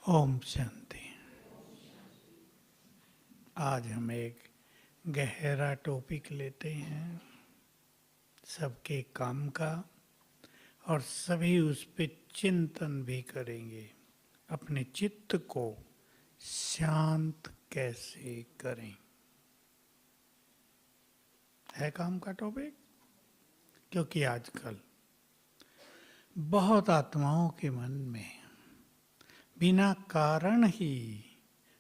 ओम शांति। आज हम एक गहरा टॉपिक लेते हैं सबके काम का, और सभी उस पे चिंतन भी करेंगे। अपने चित्त को शांत कैसे करें, है काम का टॉपिक। क्योंकि आजकल बहुत आत्माओं के मन में बिना कारण ही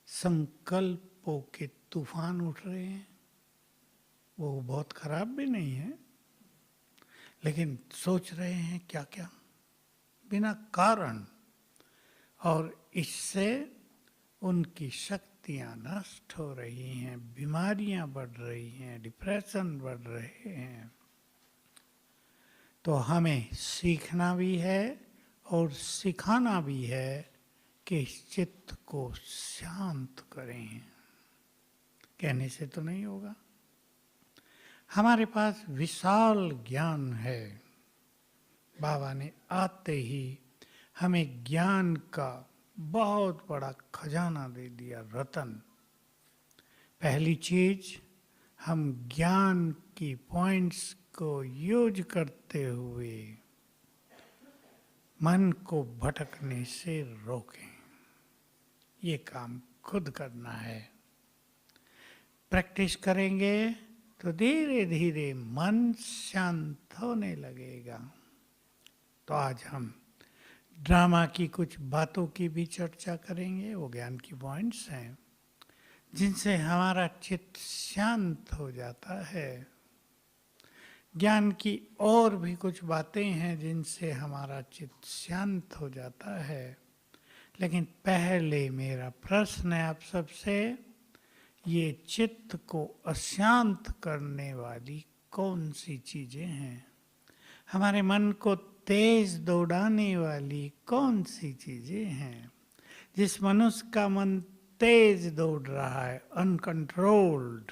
संकल्पों के तूफान उठ रहे हैं। वो बहुत खराब भी नहीं है, लेकिन सोच रहे हैं क्या क्या बिना कारण, और इससे उनकी शक्तियां नष्ट हो रही हैं, बीमारियां बढ़ रही हैं, डिप्रेशन बढ़ रहे हैं। तो हमें सीखना भी है और सिखाना भी है कि इस चित्त को शांत करें। कहने से तो नहीं होगा। हमारे पास विशाल ज्ञान है। बाबा ने आते ही हमें ज्ञान का बहुत बड़ा खजाना दे दिया, रतन। पहली चीज, हम ज्ञान की पॉइंट्स को यूज करते हुए मन को भटकने से रोकें। ये काम खुद करना है। प्रैक्टिस करेंगे तो धीरे धीरे मन शांत होने लगेगा। तो आज हम ड्रामा की कुछ बातों की भी चर्चा करेंगे। वो ज्ञान की पॉइंट्स हैं जिनसे हमारा चित्त शांत हो जाता है। ज्ञान की और भी कुछ बातें हैं जिनसे हमारा चित्त शांत हो जाता है। लेकिन पहले मेरा प्रश्न है आप सबसे, ये चित्त को अशांत करने वाली कौन सी चीजें हैं? हमारे मन को तेज दौड़ाने वाली कौन सी चीजें हैं? जिस मनुष्य का मन तेज दौड़ रहा है, अनकंट्रोल्ड,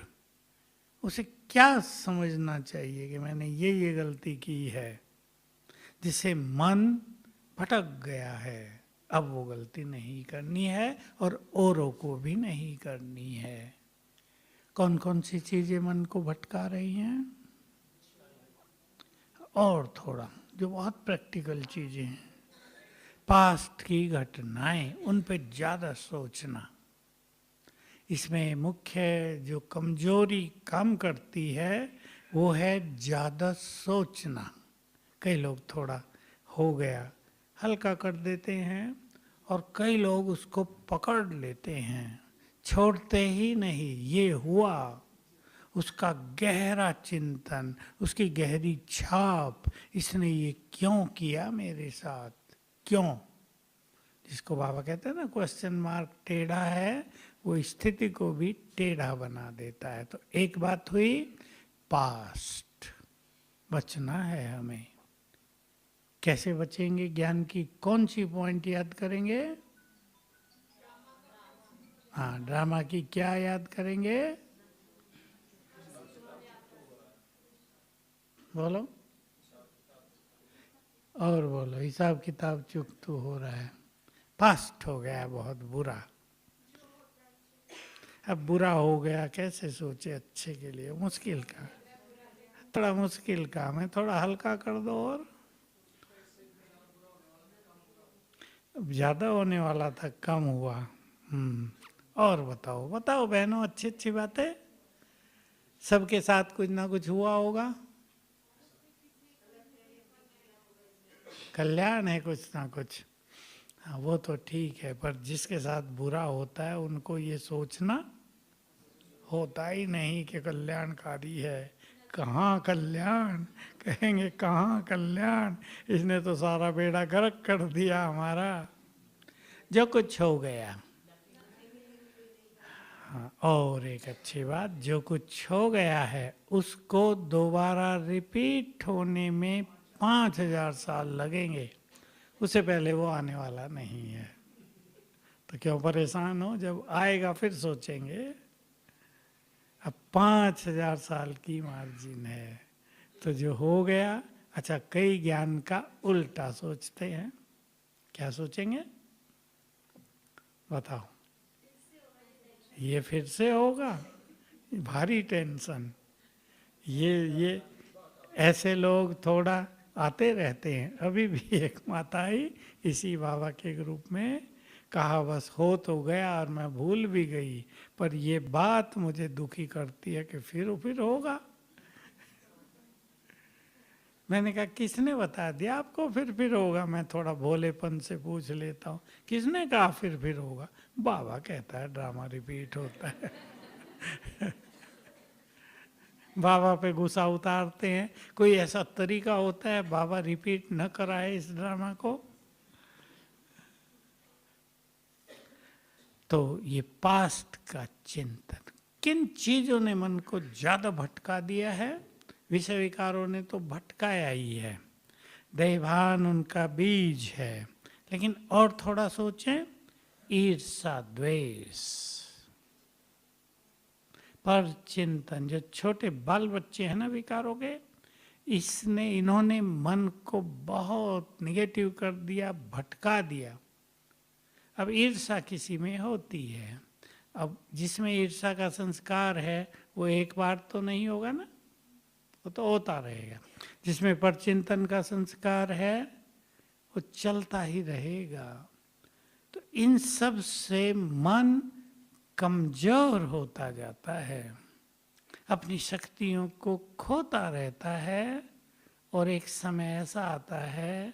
उसे क्या समझना चाहिए कि मैंने ये गलती की है, जिससे मन भटक गया है। अब वो गलती नहीं करनी है और औरों को भी नहीं करनी है। कौन कौन सी चीजें मन को भटका रही हैं? और थोड़ा जो बहुत प्रैक्टिकल चीजें हैं, पास्ट की घटनाएं, उन पे ज्यादा सोचना। इसमें मुख्य जो कमजोरी काम करती है वो है ज्यादा सोचना। कई लोग थोड़ा हो गया हल्का कर देते हैं, और कई लोग उसको पकड़ लेते हैं, छोड़ते ही नहीं। ये हुआ, उसका गहरा चिंतन, उसकी गहरी छाप, इसने ये क्यों किया मेरे साथ, क्यों? जिसको बाबा कहते हैं ना, क्वेश्चन मार्क टेढ़ा है, वो स्थिति को भी टेढ़ा बना देता है। तो एक बात हुई, पास्ट बचना है हमें। कैसे बचेंगे? ज्ञान की कौन सी पॉइंट याद करेंगे? हाँ, ड्रामा की क्या याद करेंगे? बोलो और बोलो। हिसाब किताब चुक तो हो रहा है, पास्ट हो गया बहुत बुरा। अब बुरा हो गया, कैसे सोचे अच्छे के लिए? मुश्किल का, थोड़ा मुश्किल काम है, थोड़ा हल्का कर दो। और अब ज्यादा होने वाला था, कम हुआ। और बताओ बताओ बहनों, अच्छी अच्छी बातें। सबके साथ कुछ ना कुछ हुआ होगा, कल्याण है कुछ ना कुछ। हाँ, वो तो ठीक है, पर जिसके साथ बुरा होता है उनको ये सोचना होता ही नहीं कि कल्याणकारी है। कहाँ कल्याण, कहेंगे कहाँ कल्याण, इसने तो सारा बेड़ा गर्क कर दिया हमारा। जो कुछ हो गया। हाँ, और एक अच्छी बात, जो कुछ हो गया है उसको दोबारा रिपीट होने में 5000 साल लगेंगे, उससे पहले वो आने वाला नहीं है। तो क्यों परेशान हो, जब आएगा फिर सोचेंगे। अब 5000 साल की मार्जिन है, तो जो हो गया। अच्छा, कई ज्ञान का उल्टा सोचते हैं। क्या सोचेंगे? बताओ, ये फिर से होगा? भारी टेंशन। ये ऐसे लोग थोड़ा आते रहते हैं। अभी भी एक माता आई इसी बाबा के ग्रुप में, कहा बस हो तो गया और मैं भूल भी गई, पर ये बात मुझे दुखी करती है कि फिर होगा। मैंने कहा किसने बता दिया आपको फिर होगा? मैं थोड़ा भोलेपन से पूछ लेता हूँ, किसने कहा फिर होगा? बाबा कहता है ड्रामा रिपीट होता है। बाबा पे गुस्सा उतारते हैं। कोई ऐसा तरीका होता है बाबा रिपीट न कराए इस ड्रामा को? तो ये पास्ट का चिंतन, किन चीजों ने मन को ज्यादा भटका दिया है? विषय विकारों ने तो भटकाया ही है, दैवान उनका बीज है। लेकिन और थोड़ा सोचें, ईर्षा द्वेष पर चिंतन, जो छोटे बाल बच्चे हैं ना विकारों के, इन्होंने मन को बहुत निगेटिव कर दिया, भटका दिया। अब ईर्षा किसी में होती है, अब जिसमें ईर्षा का संस्कार है वो एक बार तो नहीं होगा ना, वो तो होता रहेगा। जिसमें परचिंतन का संस्कार है वो चलता ही रहेगा। तो इन सब से मन कमजोर होता जाता है, अपनी शक्तियों को खोता रहता है, और एक समय ऐसा आता है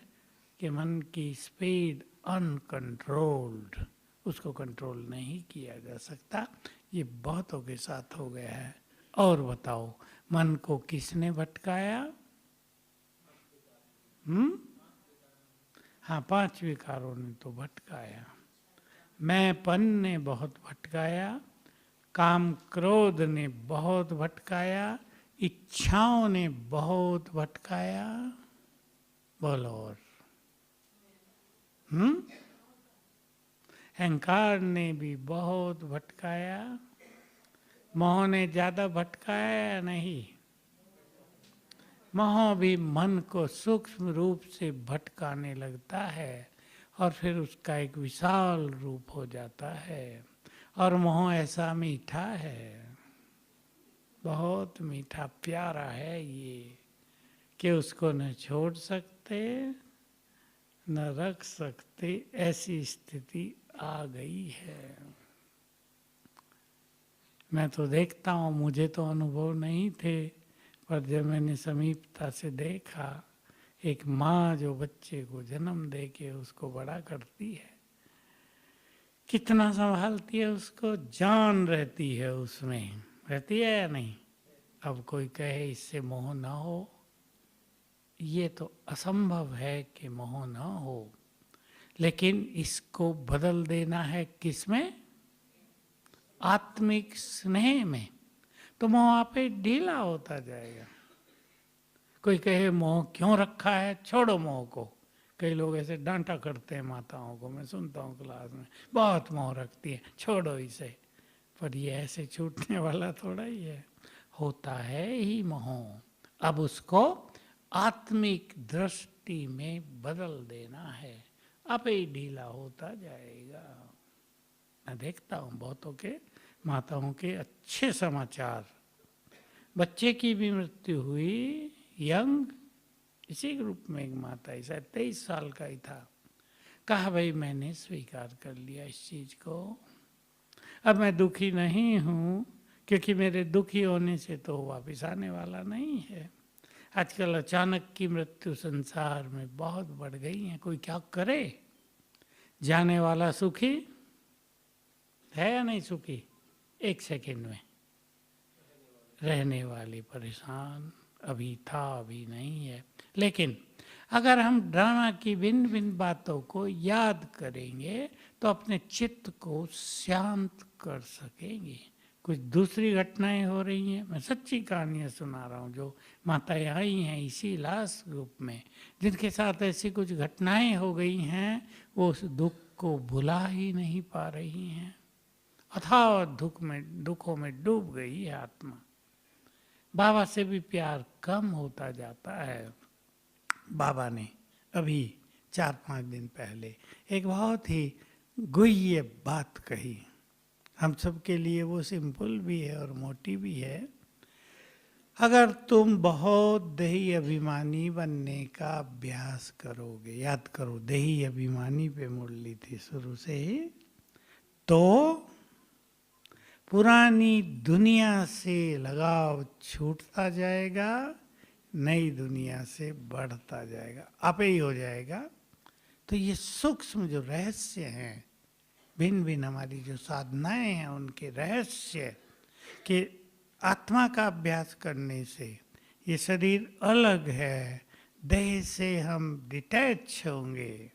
कि मन की स्पीड अनकंट्रोल्ड, उसको कंट्रोल नहीं किया जा सकता। ये बहुतों के साथ हो गया है। और बताओ, मन को किसने भटकाया? हाँ, 5 विकारों ने तो भटकाया। मैंपन ने बहुत भटकाया, काम क्रोध ने बहुत भटकाया, इच्छाओं ने बहुत भटकाया। बोलो और। अहंकार ने भी बहुत भटकाया। मोह ने ज्यादा भटकाया या नहीं? मोह भी मन को सूक्ष्म रूप से भटकाने लगता है और फिर उसका एक विशाल रूप हो जाता है। और मोह ऐसा मीठा है, बहुत मीठा प्यारा है ये, कि उसको न छोड़ सकते न रख सकते, ऐसी स्थिति आ गई है। मैं तो देखता हूँ, मुझे तो अनुभव नहीं थे, पर जब मैंने समीपता से देखा, एक माँ जो बच्चे को जन्म दे के उसको बड़ा करती है, कितना संभालती है उसको, जान रहती है उसमें, रहती है या नहीं? अब कोई कहे इससे मोह ना हो, ये तो असंभव है कि मोह ना हो, लेकिन इसको बदल देना है किसमें? आत्मिक स्नेह में। तो मोह आप ढीला होता जाएगा। कोई कहे मोह क्यों रखा है, छोड़ो मोह को। कई लोग ऐसे डांटा करते हैं माताओं को, मैं सुनता हूँ क्लास में, बहुत मोह रखती है, छोड़ो इसे। पर ये ऐसे छूटने वाला थोड़ा ही है, होता है ही मोह। अब उसको आत्मिक दृष्टि में बदल देना है, आप ही ढीला होता जाएगा। मैं देखता हूँ बहुतों के, माताओं के अच्छे समाचार। बच्चे की भी मृत्यु हुई, यंग, इसी ग्रुप में एक माता ही, शायद 23 साल का ही था, कहा भाई मैंने स्वीकार कर लिया इस चीज को, अब मैं दुखी नहीं हूँ, क्योंकि मेरे दुखी होने से तो वापिस आने वाला नहीं है। आजकल अचानक की मृत्यु संसार में बहुत बढ़ गई है, कोई क्या करे? जाने वाला सुखी है या नहीं सुखी? 1 सेकंड में। रहने वाले परेशान, अभी था अभी नहीं है। लेकिन अगर हम ड्रामा की भिन्न भिन्न बातों को याद करेंगे तो अपने चित्त को शांत कर सकेंगे। कुछ दूसरी घटनाएं हो रही हैं, मैं सच्ची कहानियां सुना रहा हूँ, जो माताएं आई हैं इसी लास्ट ग्रुप में, जिनके साथ ऐसी कुछ घटनाएं हो गई हैं, वो उस दुख को भुला ही नहीं पा रही हैं, अथाह दुखों में डूब गई है आत्मा। बाबा से भी प्यार कम होता जाता है। बाबा ने अभी 4-5 दिन पहले एक बहुत ही गुह्य बात कही। हम सब के लिए वो सिंपल भी है और मोटी भी है। अगर तुम बहुत देही अभिमानी बनने का अभ्यास करोगे, याद करो देही अभिमानी पे मुरली थी शुरू से ही, तो पुरानी दुनिया से लगाव छूटता जाएगा, नई दुनिया से बढ़ता जाएगा, आपे ही हो जाएगा। तो ये सूक्ष्म जो रहस्य हैं, भिन्न भिन्न हमारी जो साधनाएं हैं उनके रहस्य कि आत्मा का अभ्यास करने से ये शरीर अलग है, देह से हम डिटैच होंगे,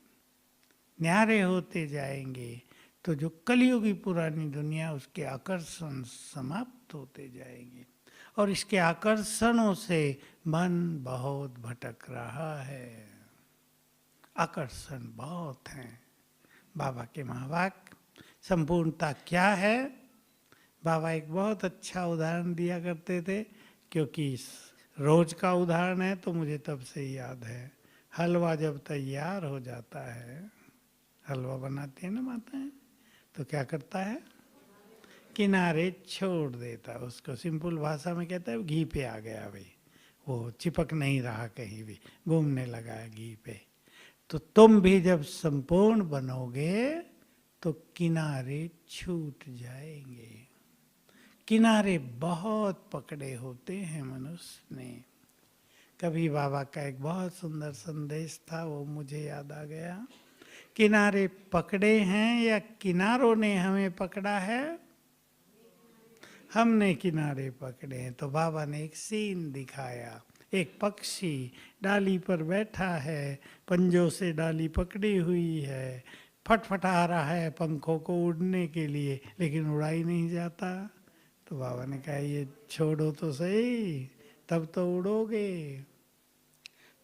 न्यारे होते जाएंगे, तो जो कलियुगी पुरानी दुनिया उसके आकर्षण समाप्त होते जाएंगे। और इसके आकर्षणों से मन बहुत भटक रहा है, आकर्षण बहुत हैं। बाबा के महावाक्य संपूर्णता क्या है, बाबा एक बहुत अच्छा उदाहरण दिया करते थे, क्योंकि रोज का उदाहरण है तो मुझे तब से ही याद है। हलवा जब तैयार हो जाता है, हलवा बनाती है ना माताएं, तो क्या करता है, किनारे छोड़ देता है उसको। सिंपल भाषा में कहता है घी पे आ गया भाई, वो चिपक नहीं रहा कहीं भी, घूमने लगा है घी पे। तो तुम भी जब संपूर्ण बनोगे तो किनारे छूट जाएंगे। किनारे बहुत पकड़े होते हैं मनुष्य ने। कभी बाबा का एक बहुत सुंदर संदेश था, वो मुझे याद आ गया। किनारे पकड़े हैं या किनारों ने हमें पकड़ा है? हमने किनारे पकड़े हैं। तो बाबा ने एक सीन दिखाया, एक पक्षी डाली पर बैठा है, पंजों से डाली पकड़ी हुई है, फटफटा रहा है पंखों को उड़ने के लिए, लेकिन उड़ा ही नहीं जाता। तो बाबा ने कहा ये छोड़ो तो सही, तब तो उड़ोगे,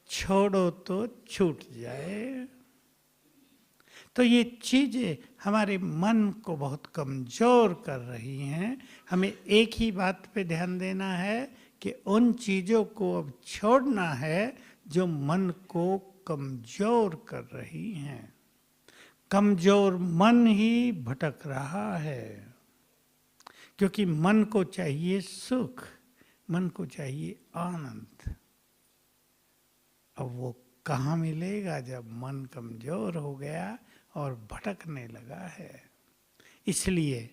छोड़ो तो छूट जाए। तो ये चीजें हमारे मन को बहुत कमजोर कर रही हैं। हमें एक ही बात पे ध्यान देना है कि उन चीजों को अब छोड़ना है जो मन को कमजोर कर रही हैं। कमजोर मन ही भटक रहा है, क्योंकि मन को चाहिए सुख, मन को चाहिए आनंद। अब वो कहाँ मिलेगा जब मन कमजोर हो गया और भटकने लगा है। इसलिए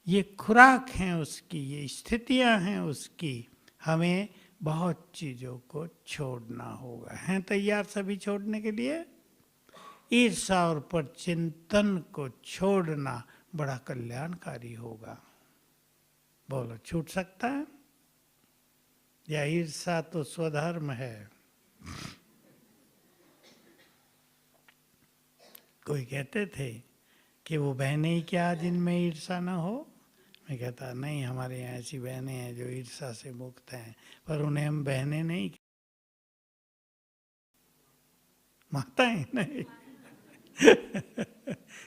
ये खुराक हैं उसकी, ये स्थितियां हैं उसकी, हमें बहुत चीजों को छोड़ना होगा। हैं तैयार सभी छोड़ने के लिए? ईर्षा और पर चिंतन को छोड़ना बड़ा कल्याणकारी होगा। बोलो छूट सकता है? या ईर्षा तो स्वधर्म है? कोई कहते थे कि वो बहनें ही क्या जिनमें ईर्षा ना हो। मैं कहता नहीं, हमारे यहाँ ऐसी बहनें हैं जो ईर्षा से मुक्त हैं, पर उन्हें हम बहनें नहीं, माताएं नहीं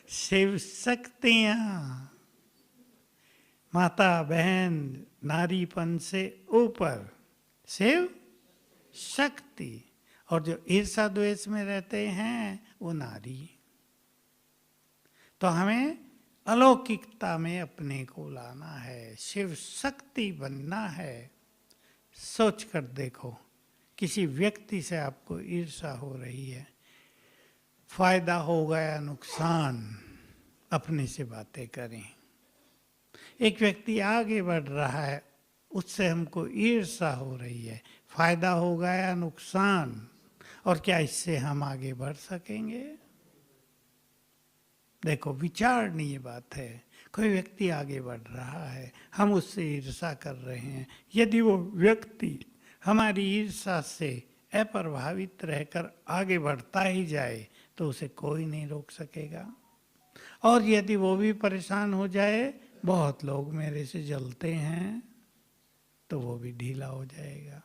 शिव शक्तियां, माता बहन नारीपन से ऊपर शिव शक्ति। और जो ईर्षा द्वेष में रहते हैं वो नारी। तो हमें अलौकिकता में अपने को लाना है, शिव शक्ति बनना है। सोच कर देखो, किसी व्यक्ति से आपको ईर्षा हो रही है, फायदा होगा या नुकसान, अपने से बातें करें। एक व्यक्ति आगे बढ़ रहा है, उससे हमको ईर्षा हो रही है, फायदा होगा या नुकसान, और क्या इससे हम आगे बढ़ सकेंगे? देखो विचारणीय बात है। कोई व्यक्ति आगे बढ़ रहा है, हम उससे ईर्षा कर रहे हैं, यदि वो व्यक्ति हमारी ईर्षा से अप्रभावित रहकर आगे बढ़ता ही जाए तो उसे कोई नहीं रोक सकेगा। और यदि वो भी परेशान हो जाए, बहुत लोग मेरे से जलते हैं, तो वो भी ढीला हो जाएगा।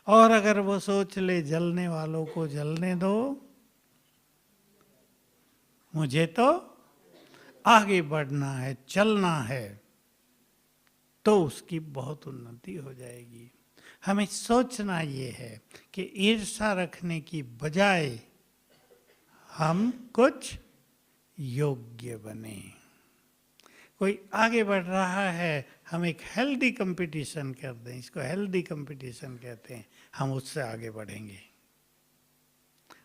और अगर वो सोच ले जलने वालों को जलने दो, मुझे तो आगे बढ़ना है, चलना है, तो उसकी बहुत उन्नति हो जाएगी। हमें सोचना ये है कि ईर्षा रखने की बजाय हम कुछ योग्य बने। कोई आगे बढ़ रहा है, हम एक हेल्दी कंपटीशन कर दें, इसको हेल्दी कंपटीशन कहते हैं, हम उससे आगे बढ़ेंगे।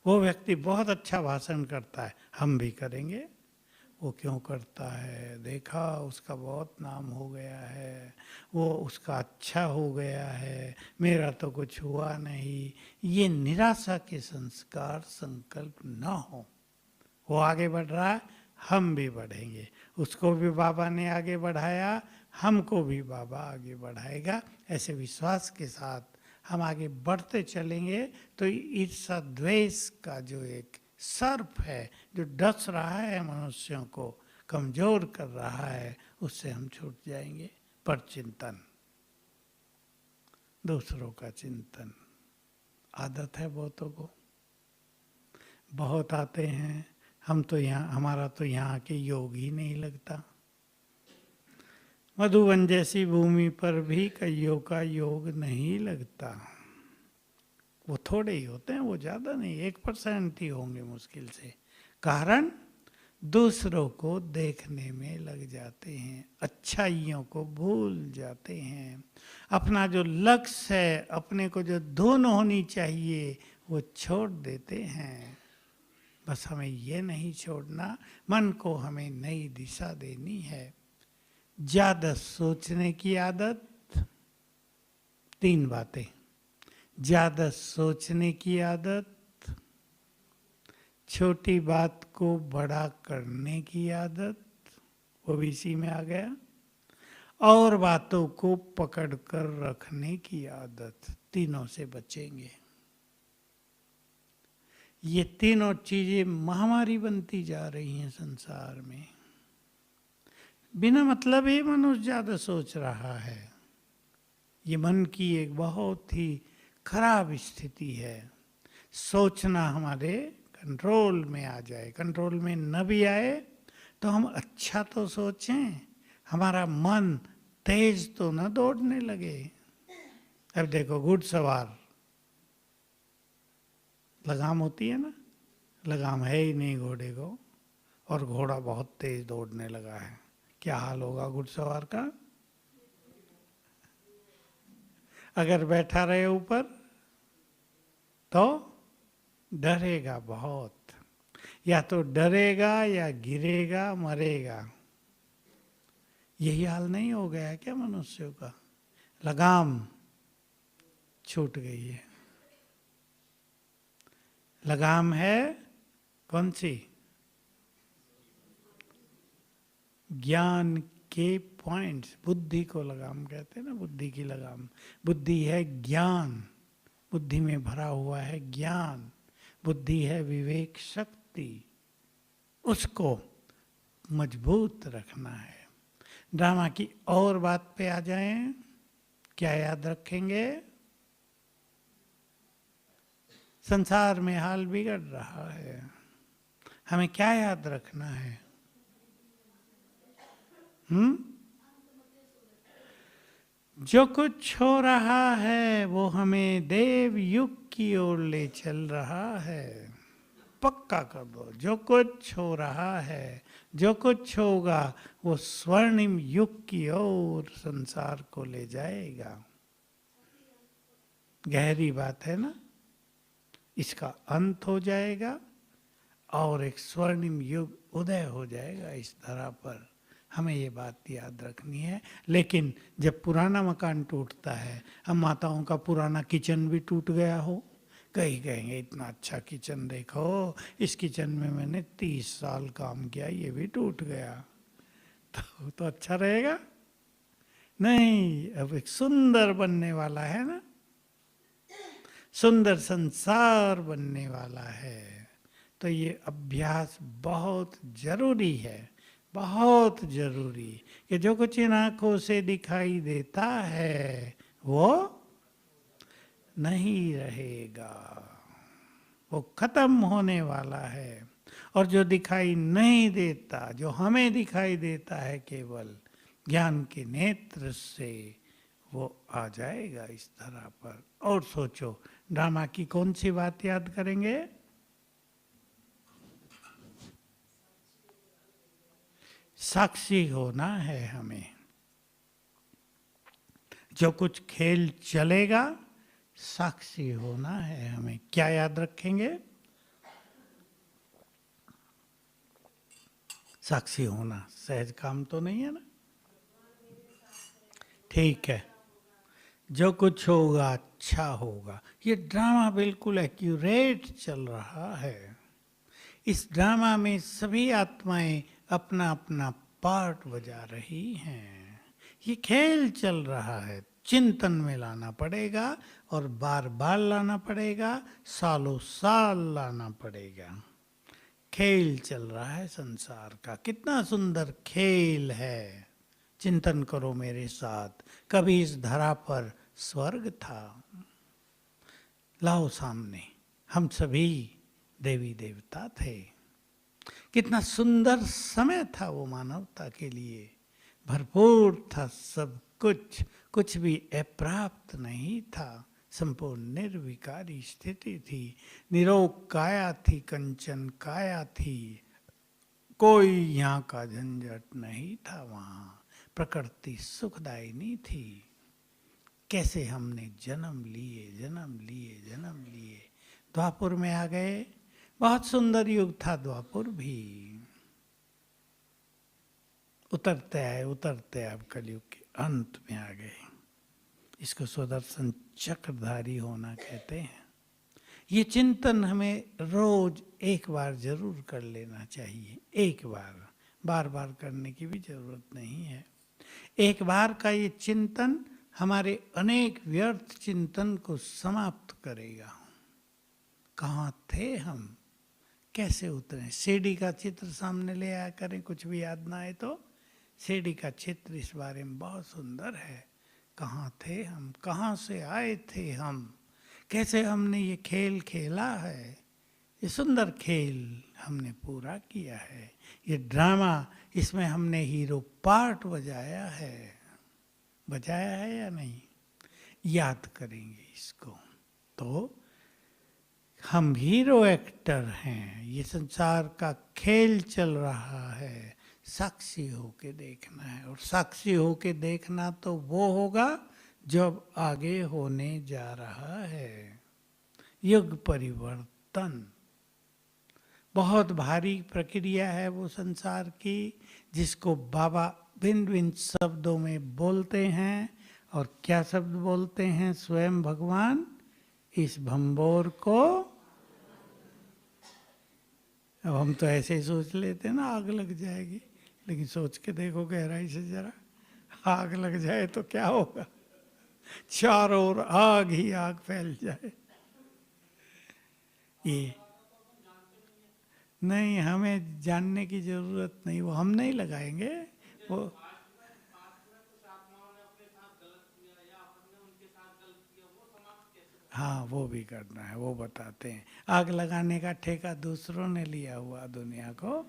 वो व्यक्ति बहुत अच्छा भाषण करता है, हम भी करेंगे। वो क्यों करता है, देखा उसका बहुत नाम हो गया है, वो उसका अच्छा हो गया है, मेरा तो कुछ हुआ नहीं। ये निराशा के संस्कार संकल्प न हो। वो आगे बढ़ रहा है, हम भी बढ़ेंगे। उसको भी बाबा ने आगे बढ़ाया, हमको भी बाबा आगे बढ़ाएगा। ऐसे विश्वास के साथ हम आगे बढ़ते चलेंगे तो ईर्ष्या द्वेष का जो एक सर्प है, जो डस रहा है मनुष्यों को, कमजोर कर रहा है, उससे हम छूट जाएंगे। पर चिंतन, दूसरों का चिंतन आदत है बहुतों को। बहुत आते हैं, हम तो यहाँ, हमारा तो यहाँ के योग ही नहीं लगता। मधुबन जैसी भूमि पर भी कईयों का योग नहीं लगता। वो थोड़े ही होते हैं, वो ज़्यादा नहीं, 1% ही होंगे मुश्किल से। कारण दूसरों को देखने में लग जाते हैं, अच्छाइयों को भूल जाते हैं। अपना जो लक्ष्य है, अपने को जो धुन होनी चाहिए, वो छोड़ देते हैं। बस हमें ये नहीं छोड़ना, मन को हमें नई दिशा देनी है। ज्यादा सोचने की आदत, 3 बातें। ज्यादा सोचने की आदत, छोटी बात को बड़ा करने की आदत, वो भी इसी में आ गया, और बातों को पकड़ कर रखने की आदत। तीनों से बचेंगे। ये तीनों चीजें महामारी बनती जा रही हैं संसार में। बिना मतलब ही मनुष्य ज्यादा सोच रहा है। ये मन की एक बहुत ही खराब स्थिति है। सोचना हमारे कंट्रोल में आ जाए, कंट्रोल में न भी आए तो हम अच्छा तो सोचें, हमारा मन तेज तो न दौड़ने लगे। अब देखो घुड़सवार, लगाम होती है ना, लगाम है ही नहीं घोड़े को, और घोड़ा बहुत तेज दौड़ने लगा है, क्या हाल होगा घुड़सवार का? अगर बैठा रहे ऊपर तो डरेगा बहुत, या तो डरेगा या गिरेगा, मरेगा। यही हाल नहीं हो गया है क्या मनुष्यों का? लगाम छूट गई है। लगाम है कौन सी? ज्ञान के पॉइंट्स। बुद्धि को लगाम कहते हैं ना, बुद्धि की लगाम। बुद्धि है ज्ञान, बुद्धि में भरा हुआ है ज्ञान, बुद्धि है विवेक शक्ति, उसको मजबूत रखना है। ड्रामा की और बात पे आ जाएं, क्या याद रखेंगे? संसार में हाल बिगड़ रहा है, हमें क्या याद रखना है? जो कुछ हो रहा है वो हमें देव युग की ओर ले चल रहा है। पक्का कर दो, जो कुछ हो रहा है, जो कुछ होगा, वो स्वर्णिम युग की ओर संसार को ले जाएगा। गहरी बात है ना? इसका अंत हो जाएगा और एक स्वर्णिम युग उदय हो जाएगा इस धरा पर। हमें ये बात याद रखनी है। लेकिन जब पुराना मकान टूटता है, हम माताओं का पुराना किचन भी टूट गया हो, कहीं कहेंगे इतना अच्छा किचन देखो, इस किचन में मैंने 30 साल काम किया, ये भी टूट गया, तो अच्छा रहेगा? नहीं, अब एक सुंदर बनने वाला है ना, सुंदर संसार बनने वाला है। तो ये अभ्यास बहुत जरूरी है, बहुत जरूरी, कि जो कुछ इन आंखों से दिखाई देता है वो नहीं रहेगा, वो खत्म होने वाला है। और जो दिखाई नहीं देता, जो हमें दिखाई देता है केवल ज्ञान के नेत्र से, वो आ जाएगा इस तरह पर। और सोचो, ड्रामा की कौन सी बात याद करेंगे? साक्षी होना है हमें। जो कुछ खेल चलेगा साक्षी होना है हमें। क्या याद रखेंगे? साक्षी होना सहज काम तो नहीं है ना। ठीक है, जो कुछ होगा अच्छा होगा। ये ड्रामा बिल्कुल एक्यूरेट चल रहा है। इस ड्रामा में सभी आत्माएं अपना अपना पार्ट बजा रही हैं। ये खेल चल रहा है, चिंतन में लाना पड़ेगा और बार बार लाना पड़ेगा, सालों साल लाना पड़ेगा। खेल चल रहा है संसार का, कितना सुंदर खेल है। चिंतन करो मेरे साथ, कभी इस धरा पर स्वर्ग था। लाओ सामने, हम सभी देवी देवता थे। कितना सुंदर समय था वो मानवता के लिए, भरपूर था सब कुछ, कुछ भी अप्राप्त नहीं था। संपूर्ण निर्विकारी स्थिति थी, निरोग काया थी, कंचन काया थी। कोई यहाँ का झंझट नहीं था वहाँ, प्रकृति सुखदायिनी थी। कैसे हमने जन्म लिए जन्म लिए जन्म लिए, द्वापुर में आ गए। बहुत सुंदर युग था द्वापुर भी। उतरते आए अब कलयुग के अंत में आ गए। इसको सुदर्शन चक्रधारी होना कहते हैं। ये चिंतन हमें रोज एक बार जरूर कर लेना चाहिए। एक बार, बार बार करने की भी जरूरत नहीं है। एक बार का ये चिंतन हमारे अनेक व्यर्थ चिंतन को समाप्त करेगा। कहाँ थे हम, कैसे उतरे। सीढ़ी का चित्र सामने ले आया करें, कुछ भी याद ना आए तो। सीढ़ी का चित्र इस बारे में बहुत सुंदर है। कहाँ थे हम, कहाँ से आए थे हम, कैसे हमने ये खेल खेला है। ये सुंदर खेल हमने पूरा किया है। ये ड्रामा, इसमें हमने हीरो पार्ट बजाया है। बजाया है या नहीं, याद करेंगे इसको तो हम हीरो एक्टर हैं। ये संसार का खेल चल रहा है, साक्षी होके देखना है। और साक्षी होके देखना तो वो होगा जब आगे होने जा रहा है युग परिवर्तन। बहुत भारी प्रक्रिया है वो संसार की, जिसको बाबा भिन्न भिन्न शब्दों में बोलते हैं। और क्या शब्द बोलते हैं स्वयं भगवान? इस भंबोर को, अब हम तो ऐसे ही सोच लेते हैं ना आग लग जाएगी, लेकिन सोच के देखो गहराई से जरा, आग लग जाए तो क्या होगा? चारों ओर आग ही आग फैल जाए। ये नहीं, हमें जानने की जरूरत नहीं, वो हम नहीं लगाएंगे वो। हाँ, वो भी करना है, वो बताते हैं। आग लगाने का ठेका दूसरों ने लिया हुआ दुनिया को,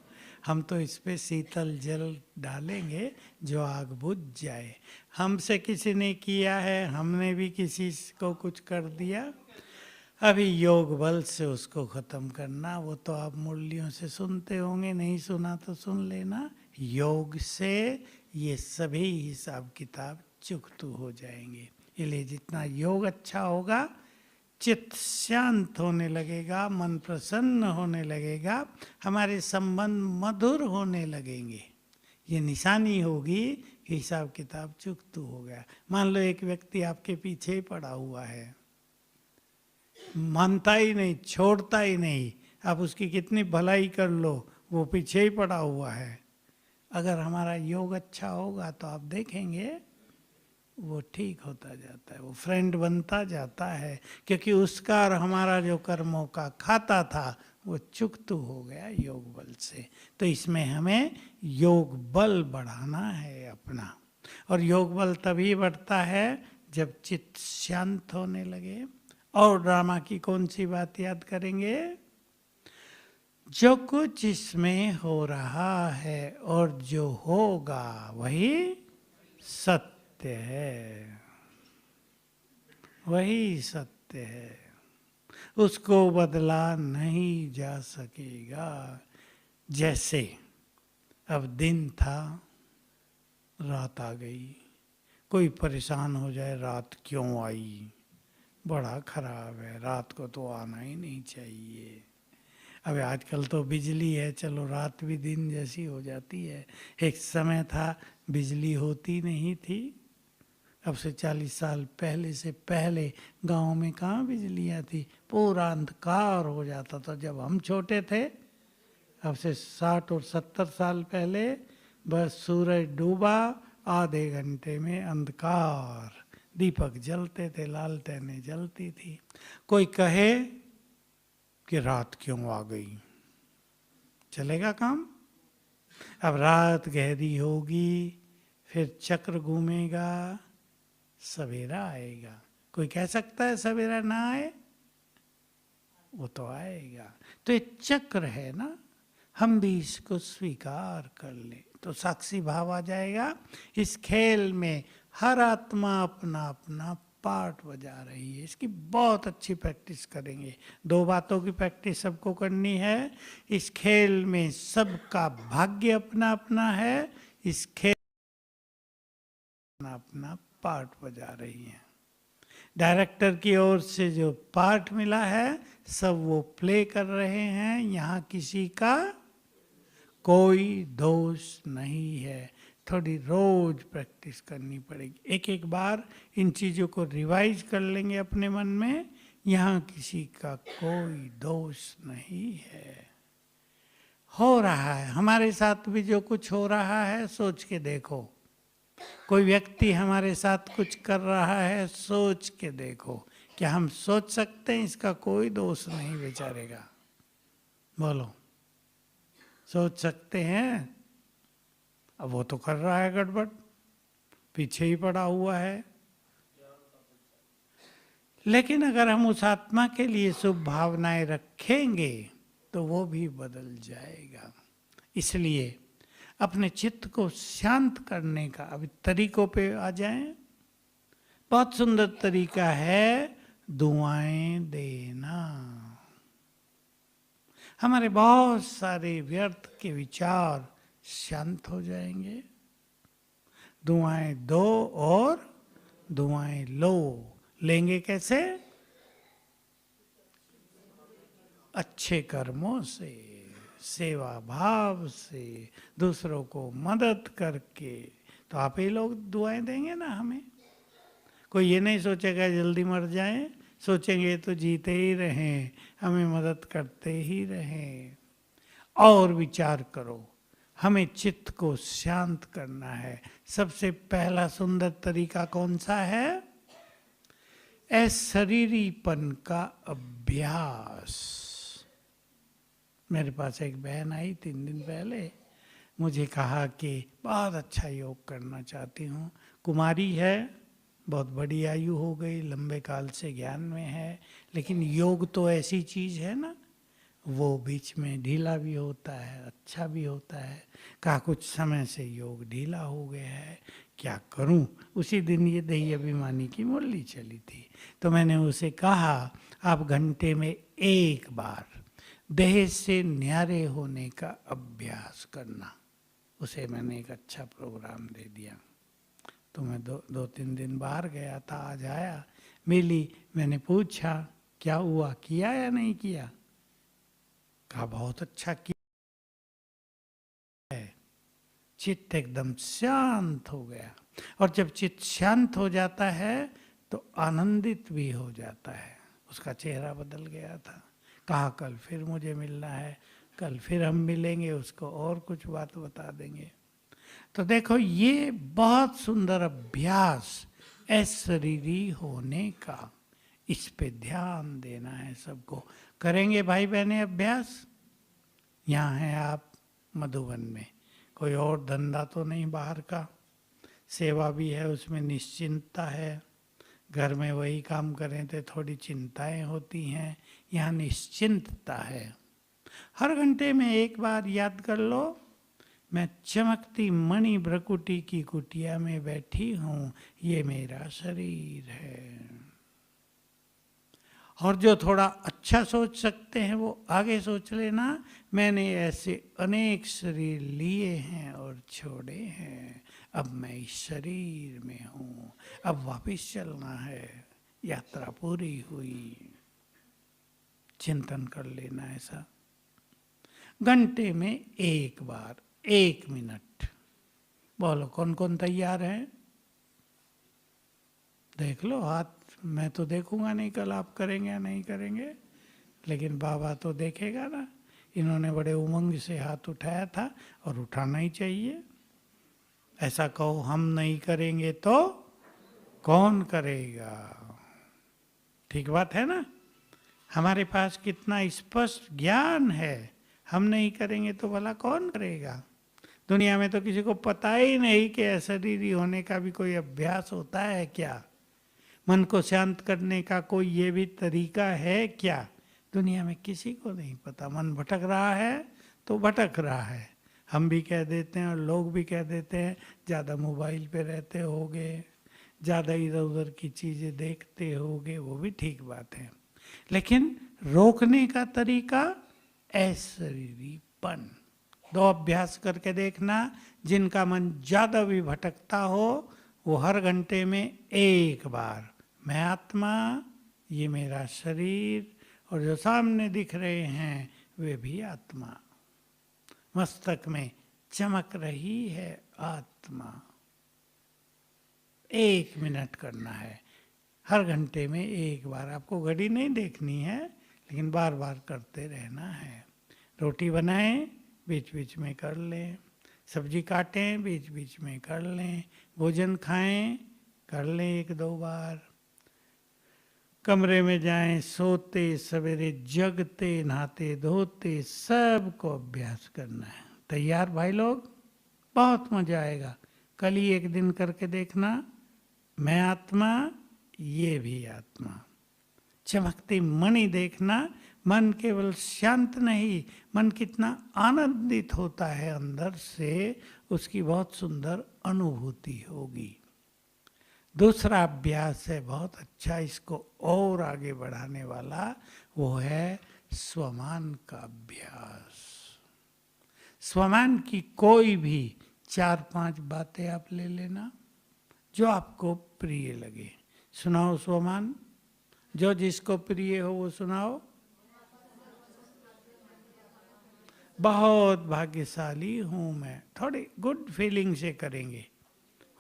हम तो इस पे शीतल जल डालेंगे जो आग बुझ जाए। हमसे किसी ने किया है, हमने भी किसी को कुछ कर दिया। अभी योग बल से उसको खत्म करना। वो तो आप मुरलियों से सुनते होंगे, नहीं सुना तो सुन लेना। योग से ये सभी हिसाब किताब चुकतू हो जाएंगे। इसलिए जितना योग अच्छा होगा, चित्त शांत होने लगेगा, मन प्रसन्न होने लगेगा, हमारे संबंध मधुर होने लगेंगे। ये निशानी होगी कि हिसाब किताब चुकतू हो गया। मान लो एक व्यक्ति आपके पीछे ही पड़ा हुआ है, मानता ही नहीं, छोड़ता ही नहीं, आप उसकी कितनी भलाई कर लो, वो पीछे ही पड़ा हुआ है। अगर हमारा योग अच्छा होगा तो आप देखेंगे वो ठीक होता जाता है, वो फ्रेंड बनता जाता है, क्योंकि उसका और हमारा जो कर्मों का खाता था वो चुकतू हो गया योग बल से। तो इसमें हमें योग बल बढ़ाना है अपना। और योग बल तभी बढ़ता है जब चित्त शांत होने लगे। और ड्रामा की कौन सी बात याद करेंगे? जो कुछ इसमें हो रहा है और जो होगा वही सत्य है, वही सत्य है, उसको बदला नहीं जा सकेगा। जैसे अब दिन था, रात आ गई। कोई परेशान हो जाए रात क्यों आई, बड़ा खराब है, रात को तो आना ही नहीं चाहिए। अब आजकल तो बिजली है, चलो रात भी दिन जैसी हो जाती है। एक समय था बिजली होती नहीं थी। अब से 40 साल पहले से पहले गांव में कहाँ बिजलियाँ थी, पूरा अंधकार हो जाता था जब हम छोटे थे। अब से 60 और 70 साल पहले बस सूरज डूबा, आधे घंटे में अंधकार, दीपक जलते थे, लालटेनें जलती थी। कोई कहे कि रात क्यों आ गई, चलेगा काम? अब रात गहरी होगी, फिर चक्र घूमेगा, सवेरा आएगा। कोई कह सकता है सवेरा ना आए? वो तो आएगा। तो ये चक्र है ना, हम भी इसको स्वीकार कर ले तो साक्षी भाव आ जाएगा। इस खेल में हर आत्मा अपना अपना पार्ट बजा रही है। इसकी बहुत अच्छी प्रैक्टिस करेंगे। 2 बातों की प्रैक्टिस सबको करनी है। इस खेल में सबका भाग्य अपना अपना है। इस खेल अपना अपना पार्ट बजा रही है। डायरेक्टर की ओर से जो पार्ट मिला है सब वो प्ले कर रहे हैं। यहाँ किसी का कोई दोष नहीं है। थोड़ी रोज प्रैक्टिस करनी पड़ेगी। एक एक बार इन चीज़ों को रिवाइज कर लेंगे अपने मन में। यहाँ किसी का कोई दोष नहीं है। हो रहा है हमारे साथ भी जो कुछ हो रहा है, सोच के देखो। कोई व्यक्ति हमारे साथ कुछ कर रहा है, सोच के देखो। क्या हम सोच सकते हैं इसका कोई दोष नहीं बेचारेगा? बोलो, सोच सकते हैं? अब वो तो कर रहा है गड़बड़, पीछे ही पड़ा हुआ है। लेकिन अगर हम उस आत्मा के लिए शुभ भावनाएं रखेंगे तो वो भी बदल जाएगा। इसलिए अपने चित्त को शांत करने का अभी तरीकों पे आ जाएं। बहुत सुंदर तरीका है दुआएं देना। हमारे बहुत सारे व्यर्थ के विचार शांत हो जाएंगे। दुआएं दो और दुआएं लो। लेंगे कैसे? अच्छे कर्मों से, सेवा भाव से, दूसरों को मदद करके। तो आप ही लोग दुआएं देंगे ना हमें। कोई ये नहीं सोचेगा जल्दी मर जाएं, सोचेंगे तो जीते ही रहें, हमें मदद करते ही रहें। और विचार करो, हमें चित्त को शांत करना है। सबसे पहला सुंदर तरीका कौन सा है? अशरीरीपन का अभ्यास। मेरे पास एक बहन आई 3 दिन पहले, मुझे कहा कि बहुत अच्छा योग करना चाहती हूँ। कुमारी है, बहुत बड़ी आयु हो गई, लंबे काल से ज्ञान में है, लेकिन योग तो ऐसी चीज़ है ना, वो बीच में ढीला भी होता है, अच्छा भी होता है। कहा कुछ समय से योग ढीला हो गया है, क्या करूं? उसी दिन ये दही अभिमानी की मुरली चली थी, तो मैंने उसे कहा आप घंटे में 1 बार देह से न्यारे होने का अभ्यास करना। उसे मैंने एक अच्छा प्रोग्राम दे दिया। तो मैं 2-3 दिन बाहर गया था, आज आया, मिली, मैंने पूछा क्या हुआ, किया या नहीं किया? कहा बहुत अच्छा किया है। चित्त एकदम शांत हो गया। और जब चित्त शांत हो जाता है तो आनंदित भी हो जाता है। उसका चेहरा बदल गया था। कहा कल फिर मुझे मिलना है, कल फिर हम मिलेंगे, उसको और कुछ बात बता देंगे। तो देखो ये बहुत सुंदर अभ्यास अशरीरी होने का, इस पे ध्यान देना है सबको। करेंगे भाई बहने अभ्यास? यहाँ हैं आप मधुबन में, कोई और धंधा तो नहीं बाहर का, सेवा भी है उसमें निश्चिंतता है। घर में वही काम करें तो थोड़ी चिंताएं होती हैं, यहाँ निश्चिंतता है। हर घंटे में 1 बार याद कर लो, मैं चमकती मणि भ्रकुटी की कुटिया में बैठी हूँ, ये मेरा शरीर है। और जो थोड़ा अच्छा सोच सकते हैं वो आगे सोच लेना, मैंने ऐसे अनेक शरीर लिए हैं और छोड़े हैं, अब मैं इस शरीर में हूँ, अब वापस चलना है, यात्रा पूरी हुई। चिंतन कर लेना ऐसा घंटे में एक बार, 1 मिनट। बोलो कौन कौन तैयार है? देख लो हाथ। मैं तो देखूंगा नहीं कल आप करेंगे या नहीं करेंगे, लेकिन बाबा तो देखेगा ना। इन्होंने बड़े उमंग से हाथ उठाया था और उठाना ही चाहिए। ऐसा कहो हम नहीं करेंगे तो कौन करेगा? ठीक बात है ना? हमारे पास कितना स्पष्ट ज्ञान है, हम नहीं करेंगे तो भला कौन करेगा? दुनिया में तो किसी को पता ही नहीं कि अशरीरी होने का भी कोई अभ्यास होता है क्या? मन को शांत करने का कोई ये भी तरीका है क्या? दुनिया में किसी को नहीं पता। मन भटक रहा है तो भटक रहा है, हम भी कह देते हैं और लोग भी कह देते हैं ज़्यादा मोबाइल पे रहते होगे, ज़्यादा इधर उधर की चीज़ें देखते होगे, वो भी ठीक बात है। लेकिन रोकने का तरीका अशरीरीपन। 2 अभ्यास करके देखना। जिनका मन ज़्यादा भी भटकता हो वो हर घंटे में एक बार, मैं आत्मा, ये मेरा शरीर और जो सामने दिख रहे हैं वे भी आत्मा, मस्तक में चमक रही है आत्मा। 1 मिनट करना है, हर घंटे में एक बार। आपको घड़ी नहीं देखनी है, लेकिन बार बार करते रहना है। रोटी बनाएं, बीच बीच में कर लें, सब्जी काटें, बीच बीच में कर लें, भोजन खाएं, कर लें 1-2 बार। कमरे में जाएं, सोते सवेरे जगते नहाते धोते सबको अभ्यास करना है। तैयार भाई लोग? बहुत मजा आएगा। कल ही एक दिन करके देखना। मैं आत्मा, ये भी आत्मा। चमकती मणि देखना। मन केवल शांत नहीं, मन कितना आनंदित होता है अंदर से, उसकी बहुत सुंदर अनुभूति होगी। दूसरा अभ्यास है बहुत अच्छा, इसको और आगे बढ़ाने वाला, वो है स्वमान का अभ्यास। स्वमान की कोई भी 4-5 बातें आप ले लेना जो आपको प्रिय लगे। सुनाओ स्वमान, जो जिसको प्रिय हो वो सुनाओ। बहुत भाग्यशाली हूं मैं, थोड़ी गुड फीलिंग से करेंगे।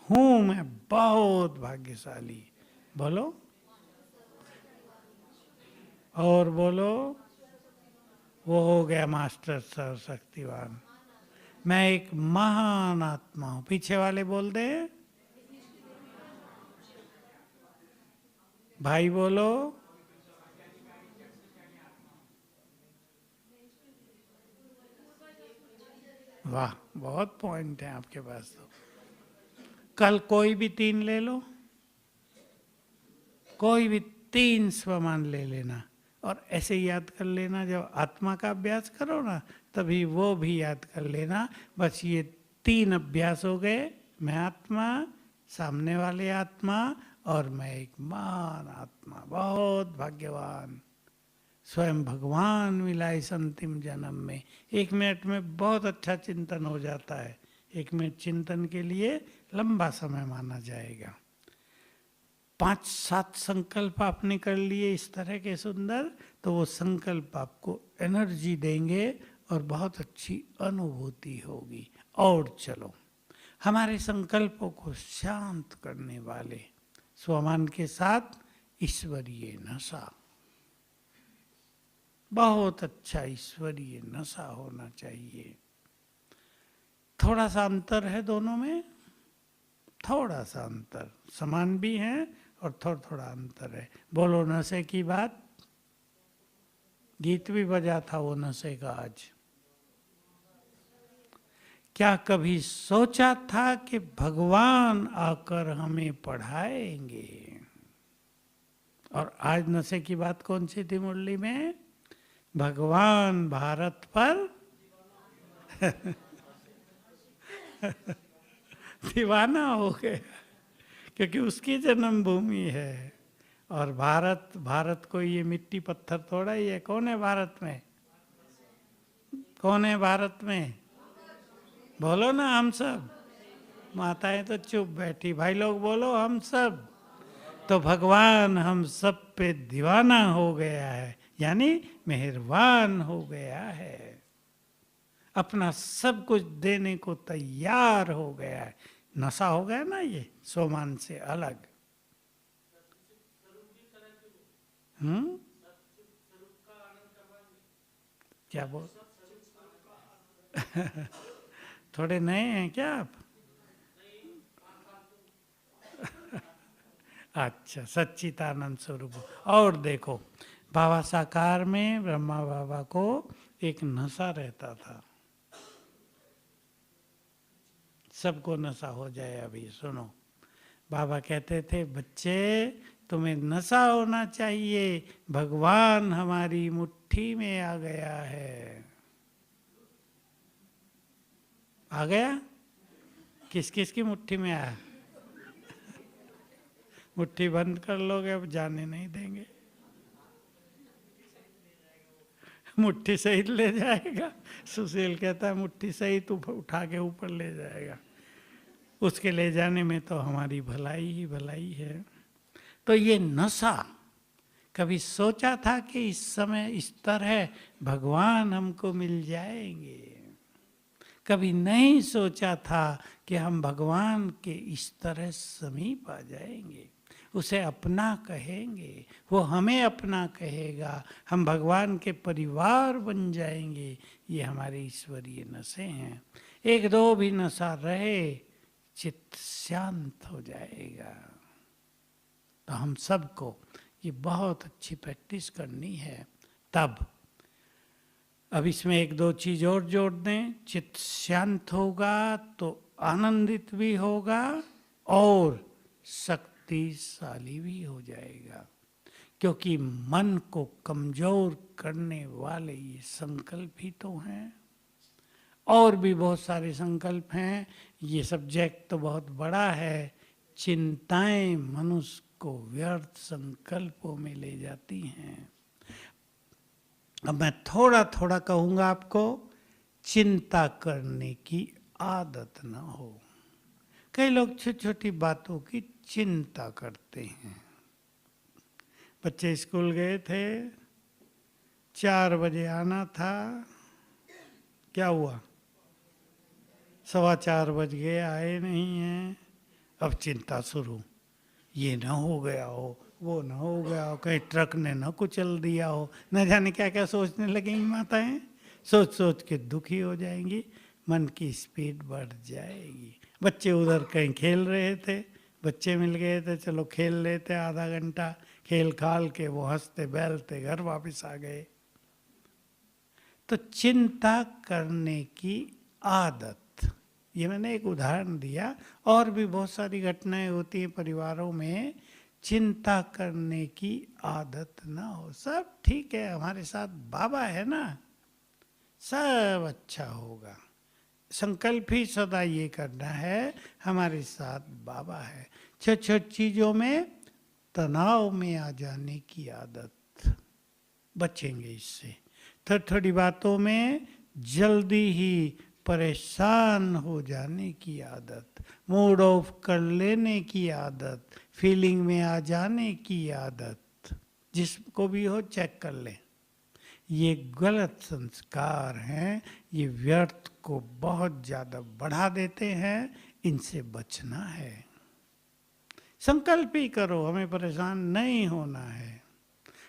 हूं मैं बहुत भाग्यशाली, बोलो। और बोलो। वो हो गया मास्टर सर्वशक्तिवान। मैं एक महान आत्मा हूं। पीछे वाले बोल दे। भाई बोलो। वाह, बहुत पॉइंट है आपके पास तो। कल कोई भी 3 ले लो, कोई भी 3 स्वमान ले लेना और ऐसे याद कर लेना। जब आत्मा का अभ्यास करो ना तभी वो भी याद कर लेना। बस ये 3 अभ्यास हो गए, मैं आत्मा, सामने वाले आत्मा और मैं एक महान आत्मा, बहुत भाग्यवान। स्वयं भगवान मिला इस अंतिम जन्म में। 1 मिनट में बहुत अच्छा चिंतन हो जाता है। 1 मिनट चिंतन के लिए लंबा समय माना जाएगा। 5-7 संकल्प आपने कर लिए इस तरह के सुंदर, तो वो संकल्प आपको एनर्जी देंगे और बहुत अच्छी अनुभूति होगी। और चलो, हमारे संकल्पों को शांत करने वाले स्वमान के साथ ईश्वरीय नशा, बहुत अच्छा ईश्वरीय नशा होना चाहिए। थोड़ा सा अंतर है दोनों में, थोड़ा सा अंतर, समान भी है और थोड़ा थोड़ा अंतर है। बोलो नशे की बात। गीत भी बजा था वो नशे का आज। क्या कभी सोचा था कि भगवान आकर हमें पढ़ाएंगे? और आज नशे की बात कौन सी थी मुरली में? भगवान भारत पर दीवाना हो गया, क्योंकि उसकी जन्मभूमि है। और भारत, भारत को ये मिट्टी पत्थर थोड़ा ही है। कौन है भारत में? कौन है भारत में? बोलो ना, हम सब। माताएं तो चुप बैठी, भाई लोग बोलो हम सब। तो भगवान हम सब पे दीवाना हो गया है, यानी मेहरबान हो गया है, अपना सब कुछ देने को तैयार हो गया है। नशा हो गया ना ये सोमान से अलग। क्या बोल थोड़े नए हैं क्या आप? अच्छा, सच्चिदानंद स्वरूप। और देखो, बाबा साकार में ब्रह्मा बाबा को एक नशा रहता था। सबको नशा हो जाए। अभी सुनो, बाबा कहते थे बच्चे तुम्हें नशा होना चाहिए, भगवान हमारी मुट्ठी में आ गया है। आ गया? किस किस की मुट्ठी में आया? मुट्ठी बंद कर लोगे, अब जाने नहीं देंगे। मुट्ठी सहित ले जाएगा। सुशील कहता है मुट्ठी सहित उठा के ऊपर ले जाएगा। उसके ले जाने में तो हमारी भलाई ही भलाई है। तो ये नशा, कभी सोचा था कि इस समय इस तरह भगवान हमको मिल जाएंगे? कभी नहीं सोचा था कि हम भगवान के इस तरह समीप आ जाएंगे, उसे अपना कहेंगे, वो हमें अपना कहेगा, हम भगवान के परिवार बन जाएंगे। ये हमारे ईश्वरीय नशे हैं। एक दो भी नशा रहे, चित्त शांत हो जाएगा। तो हम सबको ये बहुत अच्छी प्रैक्टिस करनी है। तब अब इसमें एक दो चीज और जोड़ दें। चित्त शांत होगा तो आनंदित भी होगा और शक्तिशाली भी हो जाएगा, क्योंकि मन को कमजोर करने वाले ये संकल्प ही तो हैं। और भी बहुत सारे संकल्प हैं। ये सब्जेक्ट तो बहुत बड़ा है। चिंताएं मनुष्य को व्यर्थ संकल्पों में ले जाती हैं। अब मैं थोड़ा थोड़ा कहूँगा आपको, चिंता करने की आदत ना हो। कई लोग छोटी छोटी बातों की चिंता करते हैं। बच्चे स्कूल गए थे, 4 बजे आना था, क्या हुआ? 4:15 बज गए, आए नहीं हैं। अब चिंता शुरू, ये ना हो गया हो, वो ना हो गया हो, कहीं ट्रक ने ना कुचल दिया हो, न जाने क्या क्या सोचने लगेंगी माताएं। सोच सोच के दुखी हो जाएंगी, मन की स्पीड बढ़ जाएगी। बच्चे उधर कहीं खेल रहे थे, बच्चे मिल गए थे, चलो खेल लेते, आधा घंटा खेल खाल के वो हंसते बैलते घर वापस आ गए। तो चिंता करने की आदत, ये मैंने एक उदाहरण दिया। और भी बहुत सारी घटनाएं होती हैं परिवारों में। चिंता करने की आदत ना हो। सब ठीक है, हमारे साथ बाबा है ना, सब अच्छा होगा। संकल्प ही सदा ये करना है, हमारे साथ बाबा है। छोटी छोटी चीजों में तनाव में आ जाने की आदत, बचेंगे इससे। थोड़ी थोड़ी बातों में जल्दी ही परेशान हो जाने की आदत, मूड ऑफ कर लेने की आदत, फीलिंग में आ जाने की आदत, जिसको भी हो चेक कर लें। ये गलत संस्कार हैं, ये व्यर्थ को बहुत ज़्यादा बढ़ा देते हैं, इनसे बचना है। संकल्प ही करो, हमें परेशान नहीं होना है,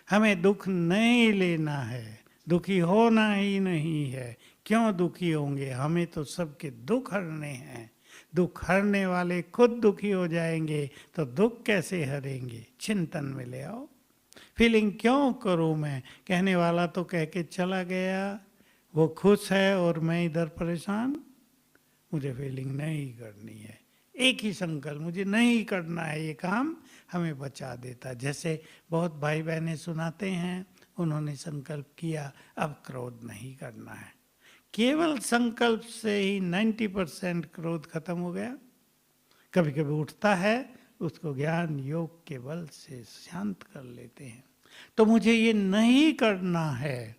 हमें दुख नहीं लेना है, दुखी होना ही नहीं है। क्यों दुखी होंगे? हमें तो सबके दुख हरने हैं। दुख हरने वाले खुद दुखी हो जाएंगे तो दुख कैसे हरेंगे? चिंतन में ले आओ। फीलिंग क्यों करूं मैं? कहने वाला तो कह के चला गया, वो खुश है और मैं इधर परेशान। मुझे फीलिंग नहीं करनी है। एक ही संकल्प, मुझे नहीं करना है ये काम, हमें बचा देता। जैसे बहुत भाई बहनें सुनाते हैं, उन्होंने संकल्प किया अब क्रोध नहीं करना है। केवल संकल्प से ही 90% क्रोध खत्म हो गया। कभी कभी उठता है उसको ज्ञान योग के बल से शांत कर लेते हैं। तो मुझे ये नहीं करना है,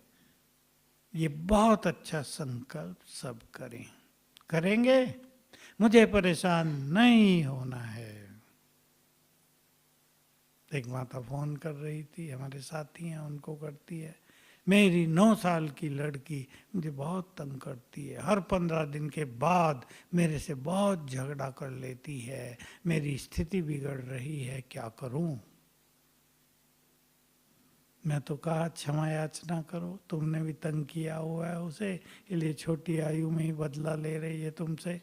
ये बहुत अच्छा संकल्प सब करें, करेंगे। मुझे परेशान नहीं होना है। एक माता फोन कर रही थी, हमारे साथी हैं, उनको करती है, मेरी 9 साल की लड़की मुझे बहुत तंग करती है, हर 15 दिन के बाद मेरे से बहुत झगड़ा कर लेती है, मेरी स्थिति बिगड़ रही है, क्या करूं। मैं तो कहा क्षमा याचना करो, तुमने भी तंग किया हुआ है उसे, इसलिए छोटी आयु में ही बदला ले रही है तुमसे।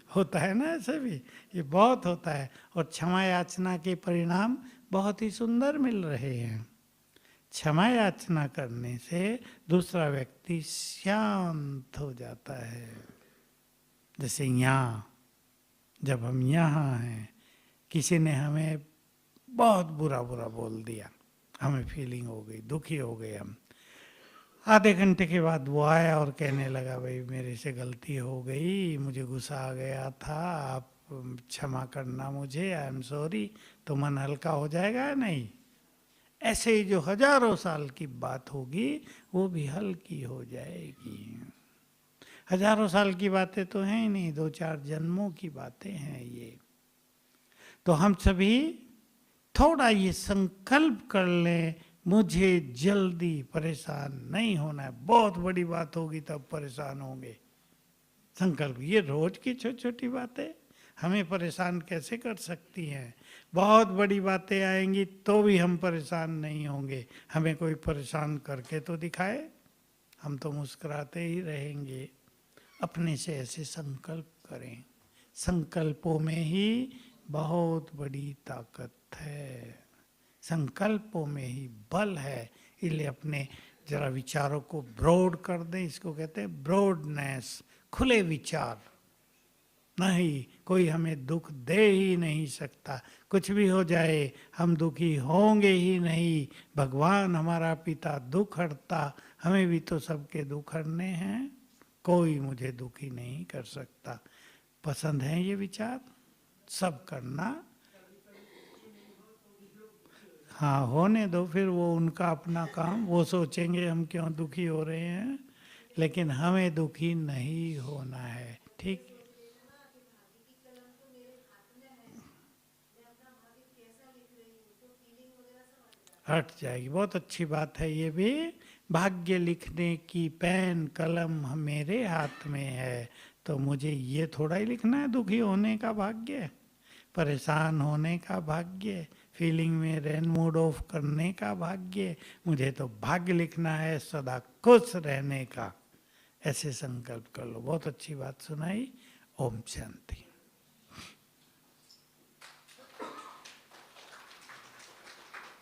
होता है ना ऐसे भी, ये बहुत होता है। और क्षमा याचना के परिणाम बहुत ही सुंदर मिल रहे हैं। क्षमा याचना करने से दूसरा व्यक्ति शांत हो जाता है। जैसे यहाँ, जब हम यहाँ हैं, किसी ने हमें बहुत बुरा बुरा बोल दिया, हमें फीलिंग हो गई, दुखी हो गए हम। आधे घंटे के बाद वो आया और कहने लगा, भाई मेरे से गलती हो गई, मुझे गुस्सा आ गया था, आप क्षमा करना मुझे, आई एम सॉरी। तो मन हल्का हो जाएगा या नहीं? ऐसे ही जो हजारों साल की बात होगी वो भी हल्की हो जाएगी। हजारों साल की बातें तो हैं ही नहीं, 2-4 जन्मों की बातें हैं ये। तो हम सभी थोड़ा ये संकल्प कर लें, मुझे जल्दी परेशान नहीं होना है। बहुत बड़ी बात होगी तब परेशान होंगे। संकल्प, ये रोज की छोटी छोटी बातें हमें परेशान कैसे कर सकती हैं। बहुत बड़ी बातें आएंगी तो भी हम परेशान नहीं होंगे। हमें कोई परेशान करके तो दिखाए, हम तो मुस्कुराते ही रहेंगे। अपने से ऐसे संकल्प करें। संकल्पों में ही बहुत बड़ी ताकत है, संकल्पों में ही बल है। इसलिए अपने जरा विचारों को ब्रॉड कर दें, इसको कहते हैं ब्रॉडनेस, खुले विचार। नहीं, कोई हमें दुख दे ही नहीं सकता, कुछ भी हो जाए हम दुखी होंगे ही नहीं। भगवान हमारा पिता दुख हरता, हमें भी तो सबके दुख हरने हैं, कोई मुझे दुखी नहीं कर सकता। पसंद है ये विचार सब करना? हाँ, होने दो, फिर वो उनका अपना काम, वो सोचेंगे हम क्यों दुखी हो रहे हैं, लेकिन हमें दुखी नहीं होना है। ठीक, हट जाएगी, बहुत अच्छी बात है ये भी। भाग्य लिखने की पेन कलम मेरे हाथ में है, तो मुझे ये थोड़ा ही लिखना है दुखी होने का भाग्य, परेशान होने का भाग्य, फीलिंग में रेन मूड ऑफ करने का भाग्य। मुझे तो भाग्य लिखना है सदा खुश रहने का। ऐसे संकल्प कर लो। बहुत अच्छी बात सुनाई। ओम शांति।